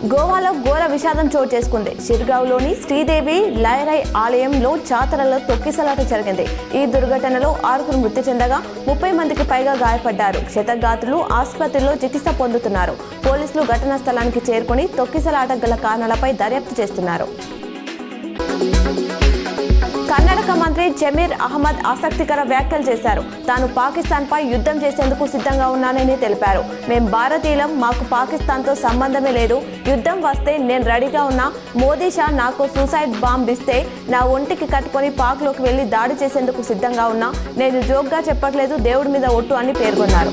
గోవాలో ఘోర విషాదం చోటు చేసుకుంది. షిర్గావ్లోని శ్రీదేవి లయరై ఆలయంలో జాతరలో తొక్కిసలాట జరిగింది. ఈ దుర్ఘటనలో 6 మృతి చెందగా 30 మందికి పైగా గాయపడ్డారు. క్షతగాత్రులు ఆసుపత్రిలో చికిత్స పొందుతున్నారు. పోలీసులు ఘటనా స్థలానికి చేరుకుని తొక్కిసలాట గల కారణాలపై దర్యాప్తు చేస్తున్నారు. కర్ణాటక మంత్రి జమీర్ అహ్మద్ ఆసక్తికర వ్యాఖ్యలు చేశారు. తాను పాకిస్తాన్పై యుద్ధం చేసేందుకు సిద్ధంగా ఉన్నానని తెలిపారు. మేం భారతీయులం, మాకు పాకిస్తాన్తో సంబంధమే లేదు. యుద్ధం వస్తే నేను రెడీగా ఉన్నా. మోదీ షా నాకు సూసైడ్ బాంబ్ ఇస్తే నా ఒంటికి కట్టుకొని పాక్లోకి వెళ్లి దాడి చేసేందుకు సిద్ధంగా ఉన్నా. నేను జోక్గా చెప్పట్లేదు, దేవుడి మీద ఒట్టు అని పేర్కొన్నారు.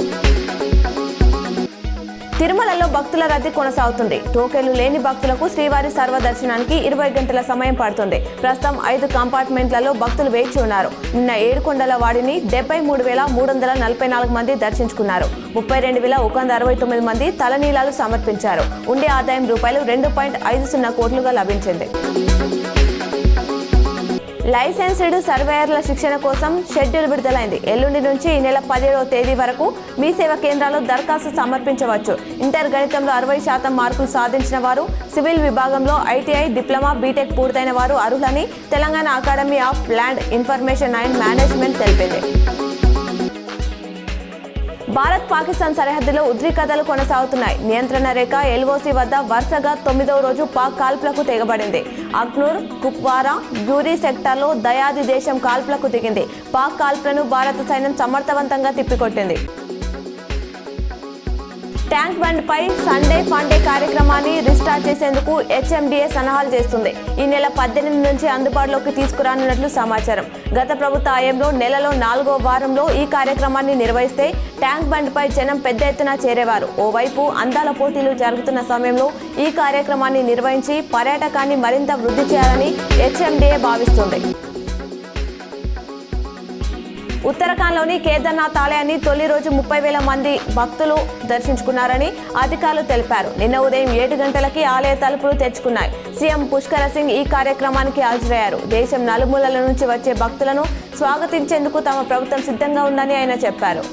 తిరుమలలో భక్తుల రద్దీ కొనసాగుతుంది. టోకెన్లు లేని భక్తులకు శ్రీవారి సర్వదర్శనానికి 20 గంటల సమయం పడుతుంది. ప్రస్తుతం 5 కంపార్ట్మెంట్లలో భక్తులు వేచి ఉన్నారు. నిన్న ఏడుకొండల వాడిని 73,344 మంది దర్శించుకున్నారు. 32,169 మంది తలనీలాలు సమర్పించారు. ఉండే ఆదాయం ₹2.50 కోట్లుగా లభించింది. లైసెన్స్డ్ సర్వేయర్ల శిక్షణ కోసం షెడ్యూల్ విడుదలైంది. ఎల్లుండి నుంచి ఈ నెల 17వ తేదీ వరకు మీ సేవా కేంద్రాల్లో దరఖాస్తు సమర్పించవచ్చు. ఇంటర్ గణితంలో 60% మార్కులు సాధించిన వారు, సివిల్ విభాగంలో ఐటీఐ, డిప్లొమా, బీటెక్ పూర్తయిన వారు అర్హులని Telangana academy of land information and management తెలిపింది. భారత్ పాకిస్తాన్ సరిహద్దులో ఉద్రిక్తతలు కొనసాగుతున్నాయి. నియంత్రణ రేఖ ఎల్ఓసి వద్ద వరుసగా 9వ రోజు పాక్ కాల్పులకు తెగబడింది. అక్నూర్, కుప్వారా, గ్యూరీ సెక్టార్లో దయాది దేశం కాల్పులకు దిగింది. పాక్ కాల్పులను భారత సైన్యం సమర్థవంతంగా తిప్పికొట్టింది. ట్యాంక్ బండ్ పై సండే ఫండే కార్యక్రమాన్ని రిస్టార్ట్ చేసేందుకు హెచ్ఎండిఏ సన్నాహాలు చేస్తుంది. ఈ నెల 18 నుంచి అందుబాటులోకి తీసుకురానున్నట్లు సమాచారం. గత ప్రభుత్వ హయాంలో నెలలో 4వ వారంలో ఈ కార్యక్రమాన్ని నిర్వహిస్తే ట్యాంక్ బండ్ పై జనం పెద్ద ఎత్తున చేరేవారు. ఓవైపు అందాల పోటీలు జరుగుతున్న సమయంలో ఈ కార్యక్రమాన్ని నిర్వహించి పర్యాటకాన్ని మరింత వృద్ధి చేయాలని హెచ్ఎండిఏ భావిస్తుంది. ఉత్తరాఖండ్లోని కేదార్నాథ్ ఆలయాన్ని తొలి రోజు 30,000 మంది భక్తులు దర్శించుకున్నారని అధికారులు తెలిపారు. నిన్న ఉదయం 7 గంటలకి ఆలయ తలుపులు తెరుచుకున్నాయి. సీఎం పుష్కర్ సింగ్ ఈ కార్యక్రమానికి హాజరయ్యారు. దేశం నలుమూలల నుంచి వచ్చే భక్తులను స్వాగతించేందుకు తమ ప్రభుత్వం సిద్ధంగా ఉందని ఆయన చెప్పారు.